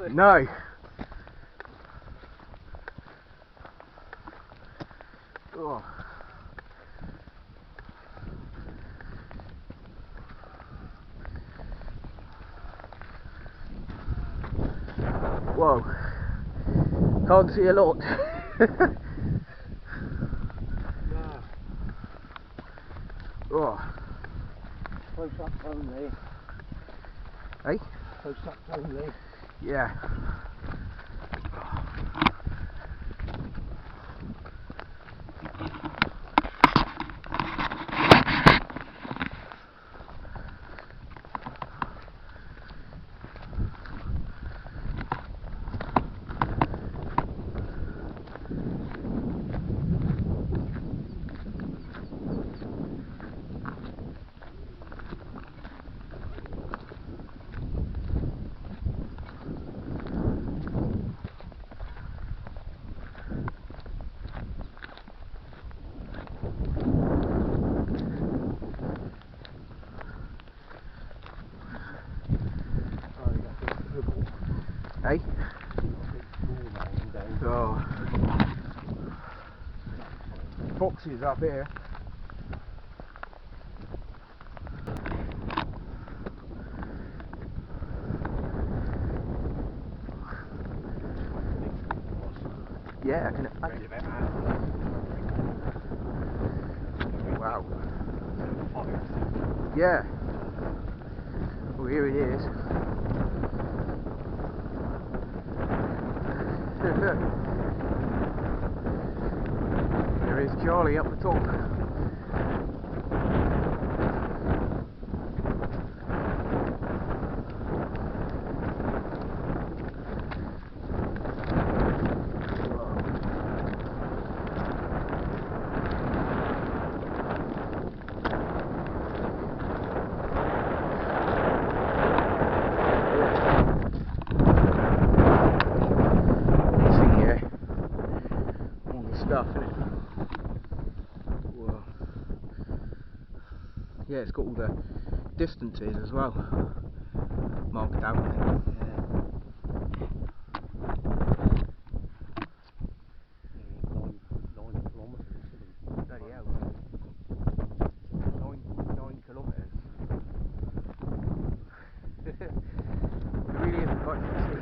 it? No. Oh. Whoa. Can't see a lot. No. Oh. Close up only. Hey? Close up only. Yeah. Hey? Oh. Foxes up here. Yeah, I can imagine. Wow. Yeah. Well, here it is. There is Charlie up the top. Stuff in it. Whoa. Yeah, it's got all the distances as well marked out. Nine kilometres. Bloody hell. 9 kilometres. There really isn't much to see.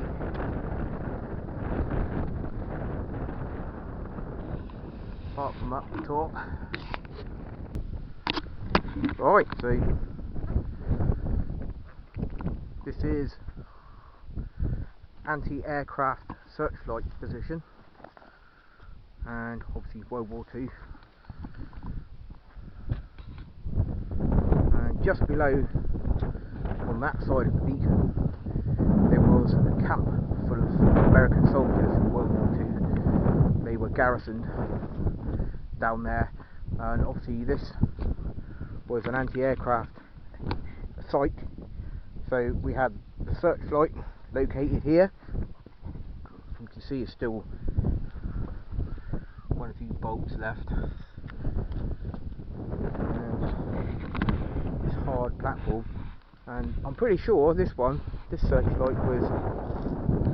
Apart from up the top. Right, so this is anti-aircraft searchlight position, and obviously World War II. And just below, on that side of the beacon, there was a camp full of American soldiers in World War II. They were garrisoned down there, and obviously this was an anti-aircraft site, so we had the searchlight located here. You can see it's still one or two bolts left, and this hard platform, and I'm pretty sure this searchlight was,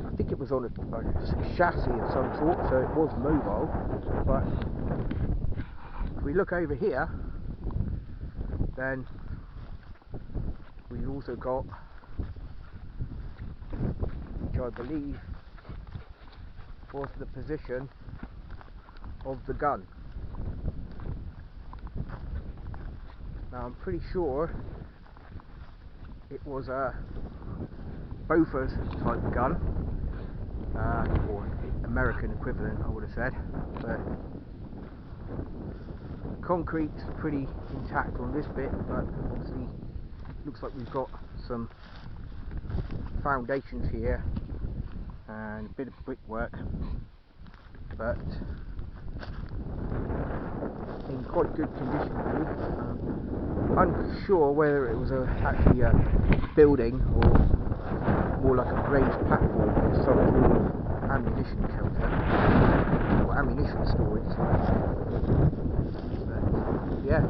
I think it was on a chassis of some sort, so it was mobile. But if we look over here, then we've also got, which I believe was the position of the gun. Now I'm pretty sure it was a Bofors type gun, or American equivalent I would have said, but concrete's pretty intact on this bit, but obviously looks like we've got some foundations here and a bit of brickwork, but in quite good condition really. Unsure whether it was actually a building or more like a raised platform or some sort of ammunition shelter or ammunition storage. But yeah,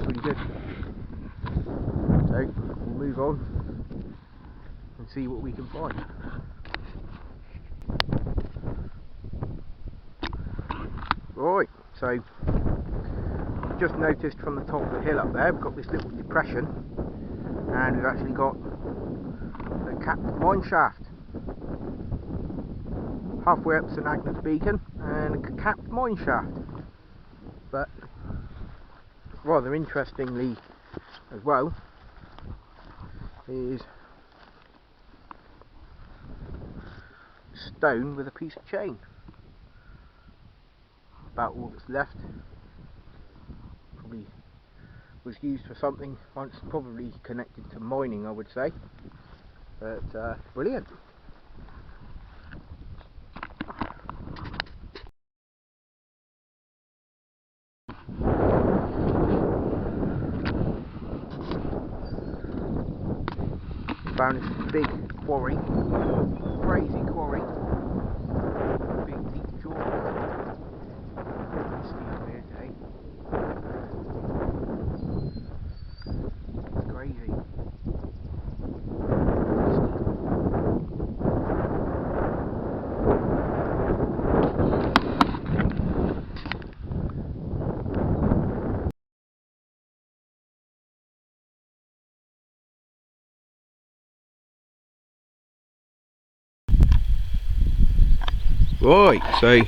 pretty good. So we'll move on and see what we can find. Right, so just noticed from the top of the hill up there, we've got this little depression, and we've actually got the capped mine shaft. Halfway up St.Agnes Beacon, and a capped mine shaft. But rather interestingly as well is stone with a piece of chain. About all that's left. Probably was used for something once, probably connected to mining, I would say. But brilliant. Found this big quarry, crazy quarry, big deep jaws. Steel here today. It's crazy. Right, so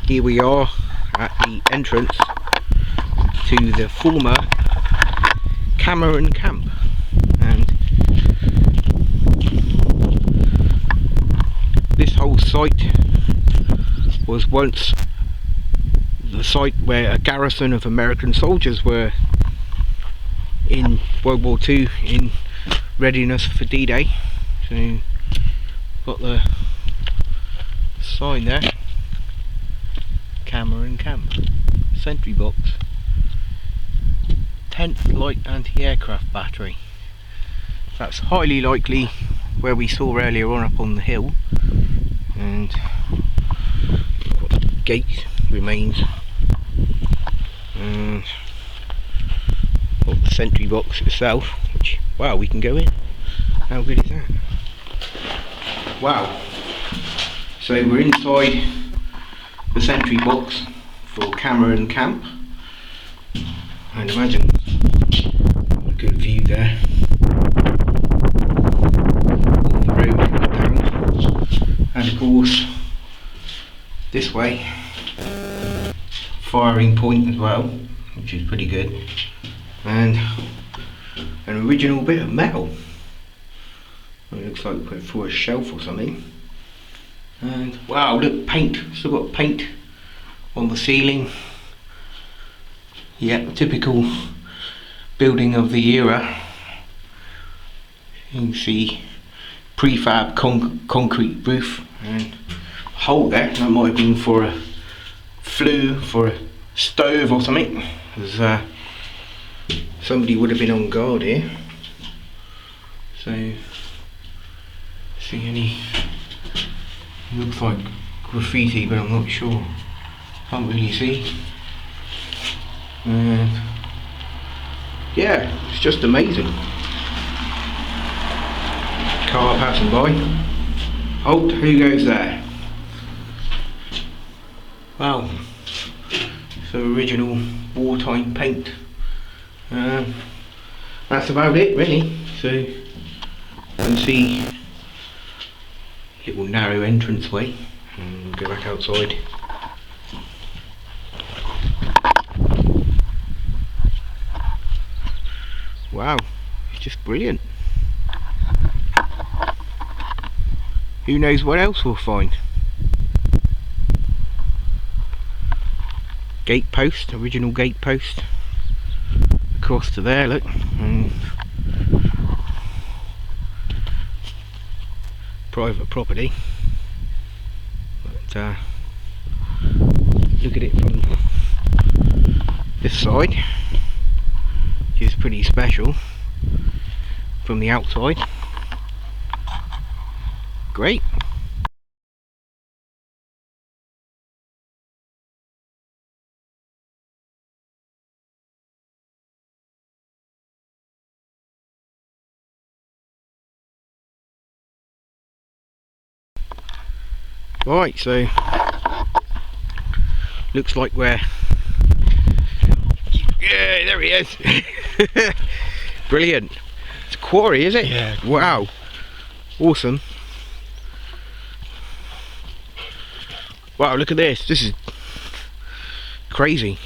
here we are at the entrance to the former Cameron camp, and this whole site was once the site where a garrison of American soldiers were in World War II in readiness for D-Day. So got the sign there, Cameron camp, sentry box, tent light anti-aircraft battery. That's highly likely where we saw earlier on up on the hill, and the gate remains, and the sentry box itself, which, wow, we can go in. How good is that? Wow. So we're inside the sentry box for Cameron camp, and imagine a good view there. All the road down, and of course this way firing point as well, which is pretty good, and an original bit of metal. It looks like we put it through a shelf or something. And wow, look, paint, still got paint on the ceiling. Yeah, typical building of the era. You can see prefab concrete roof, and a hole there, that might have been for a flue for a stove or something, because somebody would have been on guard here. So, see any, looks like graffiti, but I'm not sure, can't really see. And yeah, it's just amazing. Car passing by. Halt, who goes there? Wow, so original wartime paint. That's about it really. So you can see little narrow entranceway, and go back outside. Wow, it's just brilliant. Who knows what else we'll find? Gate post, original gate post across to there, look, and private property, but look at it from this side, which is pretty special from the outside. Great. Right, so looks like we're... Yeah, there he is. Brilliant. It's a quarry, is it? Yeah. Wow. Awesome. Wow, look at this. This is crazy.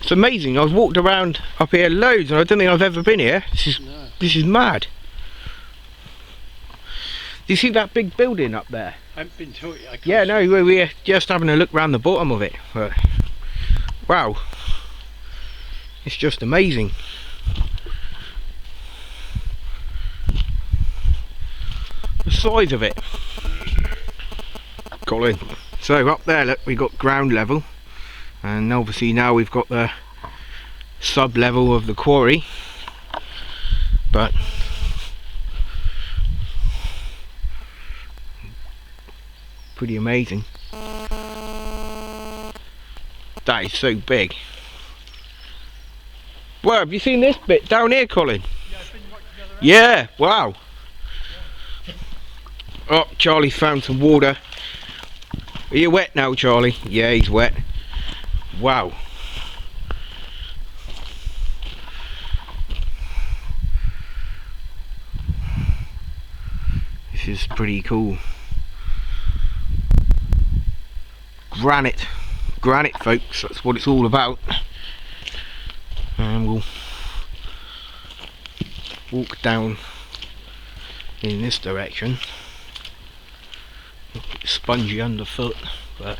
It's amazing. I've walked around up here loads and I don't think I've ever been here. This is mad. Do you see that big building up there? I haven't been to it yet. Yeah, no, we're just having a look around the bottom of it. But wow. It's just amazing. The size of it. Colin. So up there, look, we got ground level. And obviously now we've got the sub level of the quarry. But pretty amazing. That is so big. Well, have you seen this bit down here, Colin? Yeah, it's been right together. Yeah, wow. Oh, Charlie's found some water. Are you wet now, Charlie? Yeah, he's wet. Wow. This is pretty cool. Granite. Granite, folks, that's what it's all about. And we'll walk down in this direction. Spongy underfoot, but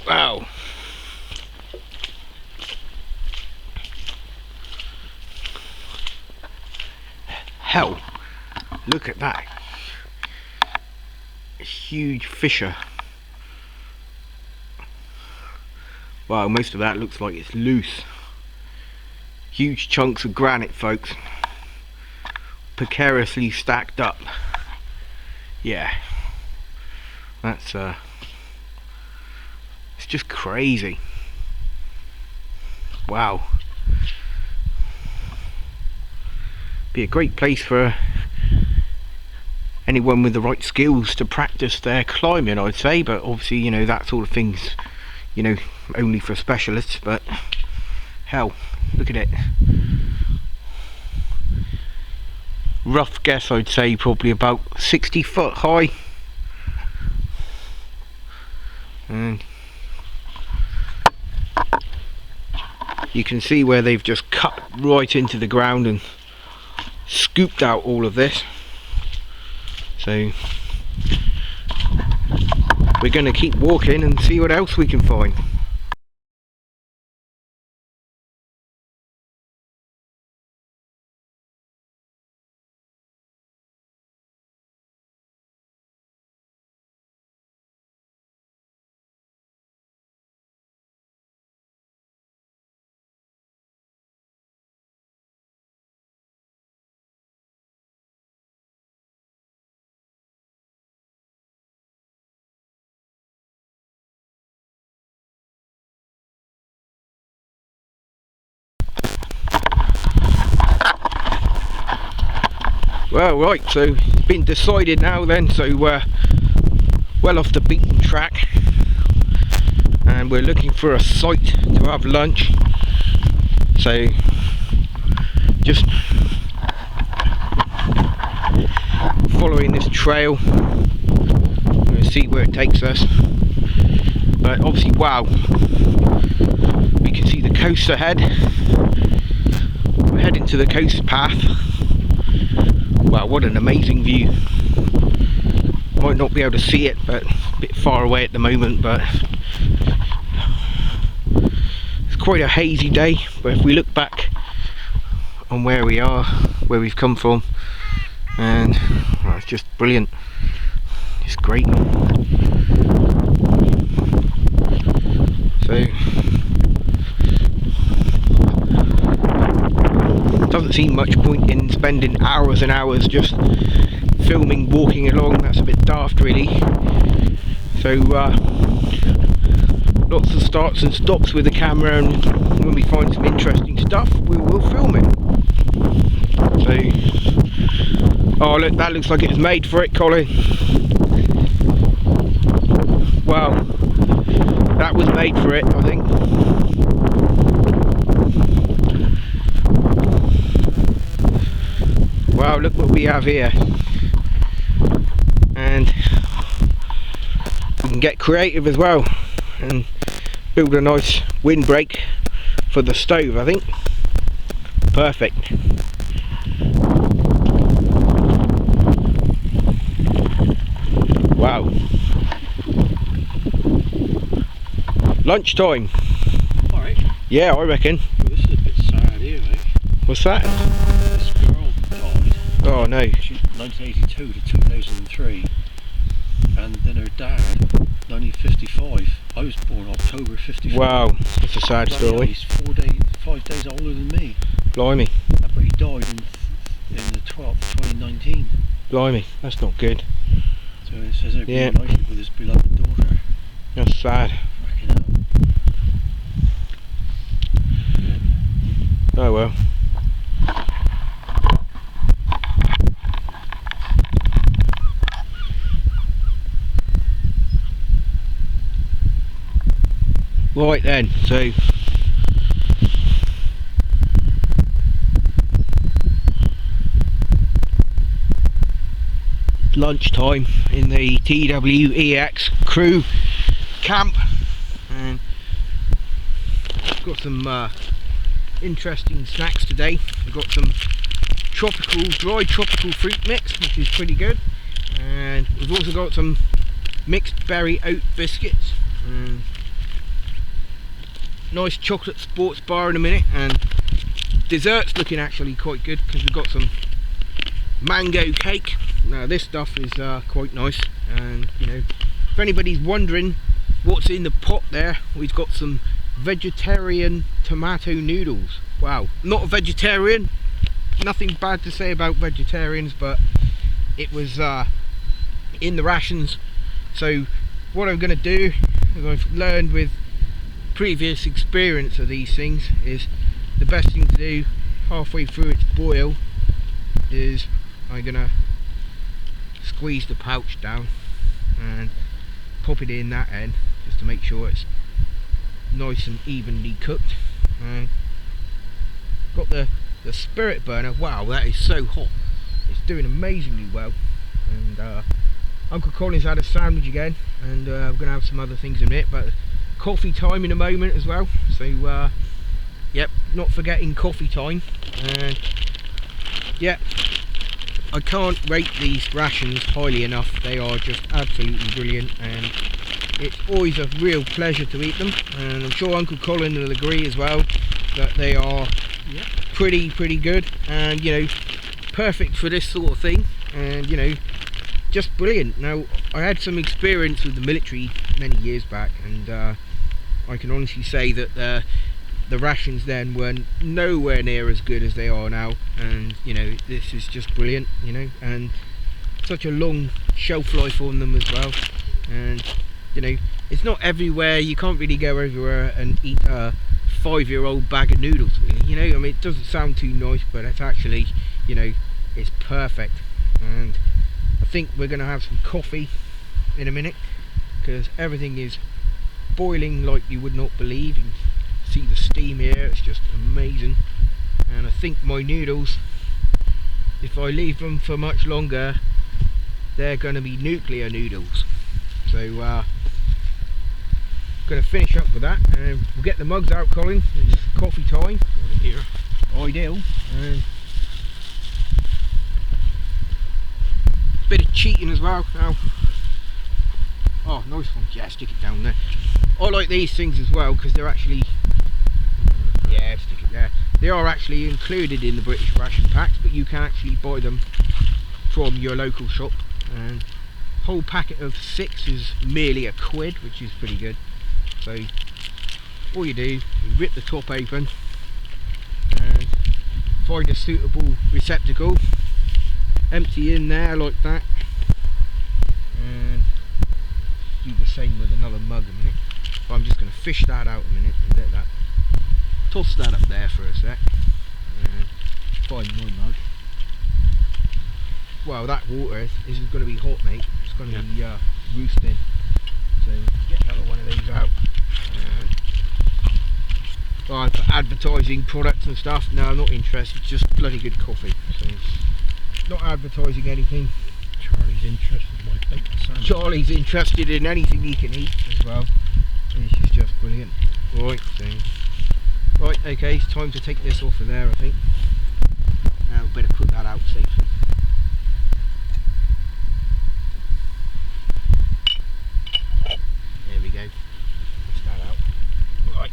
wow. Hell, look at that. A huge fissure. Wow, most of that looks like it's loose. Huge chunks of granite, folks. Precariously stacked up. Yeah. That's it's just crazy. Wow. Be a great place for anyone with the right skills to practice their climbing, I'd say, but obviously, you know, that sort of thing's, you know, only for specialists. But hell, look at it. Rough guess, I'd say probably about 60 foot high. And you can see where they've just cut right into the ground and scooped out all of this. So we're going to keep walking and see what else we can find. Well, right, so it's been decided now then, so we're well off the beaten track and we're looking for a site to have lunch. So just following this trail, we're going to see where it takes us. But obviously, wow, we can see the coast ahead. We're heading to the coast path. Wow, what an amazing view. Might not be able to see it, but a bit far away at the moment, but it's quite a hazy day. But if we look back on where we are, where we've come from, and well, it's just brilliant. It's great. So doesn't seem much point in spending hours and hours just filming walking along. That's a bit daft, really. So lots of starts and stops with the camera, and when we find some interesting stuff we will film it. So, oh look, that looks like it was made for it, Colin. Wow, that was made for it, I think. Wow, look what we have here. And we can get creative as well and build a nice windbreak for the stove, I think. Perfect. Wow. Lunchtime. Alright. Yeah, I reckon. Well, this is a bit sad here, mate. What's that? This girl died. Oh no. She 1982 to 2003. And then her dad, 1955. I was born October 55. Wow, that's a sad Bloody hell, story. he's 5 days older than me. Blimey. But he died in the 12th, 2019. Blimey, that's not good. So it says they're Yeah. reunited with his beloved daughter. That's sad. Fucking hell. Oh well. Right then, so lunchtime in the TWEX crew camp, and got some interesting snacks today. We've got some dry tropical fruit mix, which is pretty good, and we've also got some mixed berry oat biscuits, and nice chocolate sports bar in a minute, and dessert's looking actually quite good because we've got some mango cake. Now this stuff is quite nice, and you know, if anybody's wondering what's in the pot there, we've got some vegetarian tomato noodles. Wow, not a vegetarian, nothing bad to say about vegetarians, but it was in the rations. So what I'm going to do, as I've learned with previous experience of these things, is the best thing to do halfway through its boil is I'm going to squeeze the pouch down and pop it in that end just to make sure it's nice and evenly cooked. And got the spirit burner. Wow, that is so hot, it's doing amazingly well. And Uncle Colin's had a sandwich again, and we're going to have some other things in a minute, but coffee time in a moment as well. So yep, not forgetting coffee time. And yeah, I can't rate these rations highly enough. They are just absolutely brilliant, and it's always a real pleasure to eat them, and I'm sure Uncle Colin will agree as well that they are pretty good, and you know, perfect for this sort of thing, and you know, just brilliant. Now, I had some experience with the military many years back, and I can honestly say that the rations then were nowhere near as good as they are now, and you know, this is just brilliant, you know, and such a long shelf life on them as well. And you know, it's not everywhere, you can't really go everywhere and eat a 5-year-old bag of noodles, really, you know. I mean, it doesn't sound too nice, but it's actually, you know, it's perfect. And I think we're going to have some coffee in a minute, because everything is boiling like you would not believe. You can see the steam here, it's just amazing. And I think my noodles, if I leave them for much longer, they're going to be nuclear noodles. So going to finish up with that, and we'll get the mugs out, Colin. It's coffee time here. Ideal. And bit of cheating as well now. Oh, nice one. Yeah, stick it down there. I like these things as well because they're actually, yeah, stick it there. They are actually included in the British ration packs, but you can actually buy them from your local shop. And whole packet of 6 is merely £1, which is pretty good. So all you do, you rip the top open and find a suitable receptacle, empty in there like that, and do the same with another mug a minute. But I'm just going to fish that out a minute and let that, toss that up there for a sec, and find my mug. Well, that water is going to be hot, mate. It's going to be roosting. So get another one of these out. For advertising products and stuff, no, I'm not interested, just bloody good coffee. So not advertising anything. Charlie's interested in my bacon sandwich. Charlie's interested in anything he can eat as well. This is just brilliant. Right, so right, okay, it's time to take this off of there, I think. Now better put that out safely. There we go. Push that out. Right.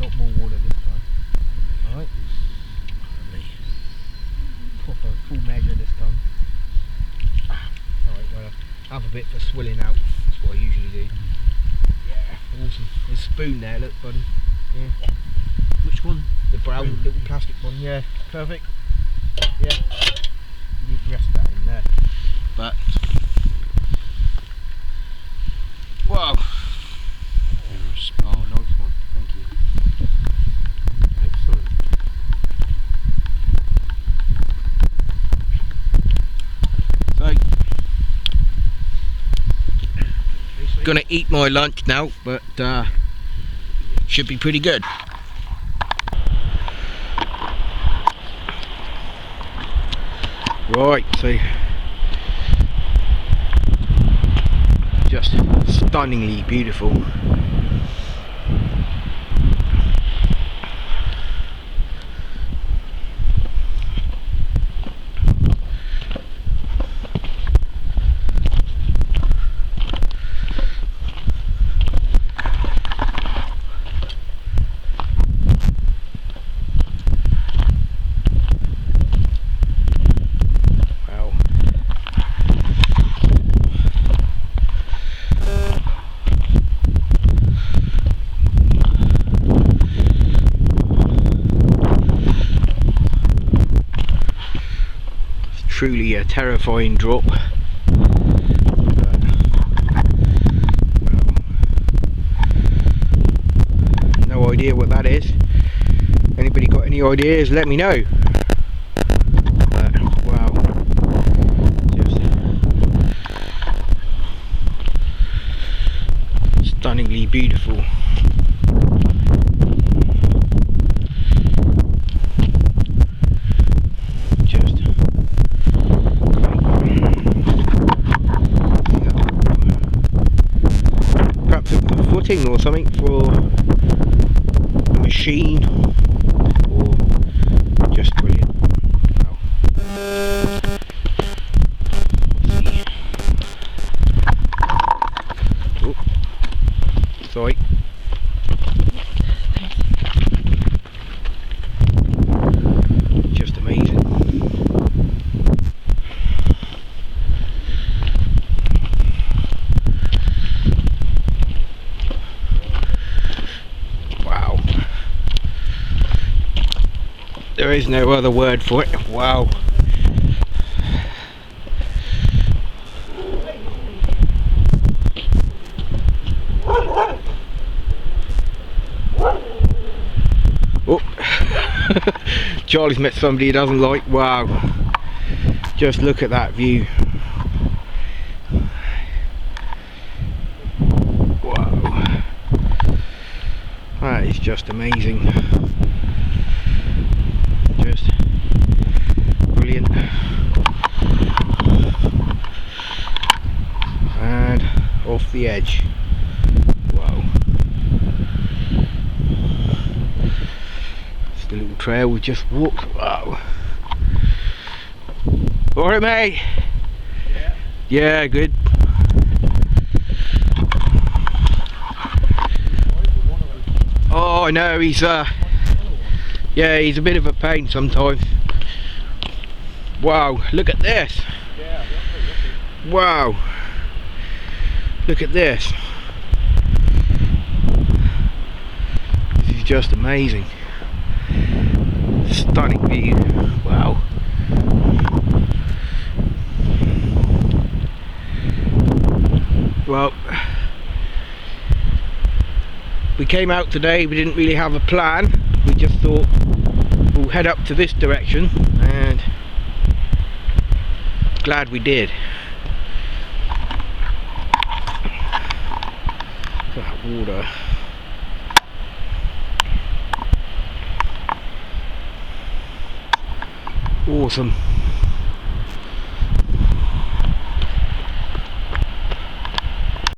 Lot more water this time. Alright. Proper full measure this time. Alright, well, have a bit for swilling out. That's what I usually do. Yeah, awesome. There's a spoon there, look, buddy. Yeah. Which one? The brown little plastic one, yeah. Perfect. Yeah. You rest that in there. But wow. Oh, nice one. Thank you. Excellent. So, gonna eat my lunch now, but should be pretty good. Right, so just stunningly beautiful. Truly a terrifying drop. No idea what that is. Anybody got any ideas? Let me know. Wow. Just stunningly beautiful. Or something for a machine, or just brilliant. Wow. See. Oh, sorry. Just amazing. There is no other word for it. Wow. Oh. Charlie's met somebody he doesn't like. Wow. Just look at that view. Wow. That is just amazing. Just brilliant. And off the edge. Wow. It's the little trail we just walked. Wow. Alright, mate? Yeah. Yeah, good. Oh, I know, he's yeah, he's a bit of a pain sometimes. Wow, look at this. Yeah, Wow. Look at this. This is just amazing. Stunning view. Wow. Well, we came out today, we didn't really have a plan. We just thought we'll head up to this direction, and glad we did. Look at that water. Awesome.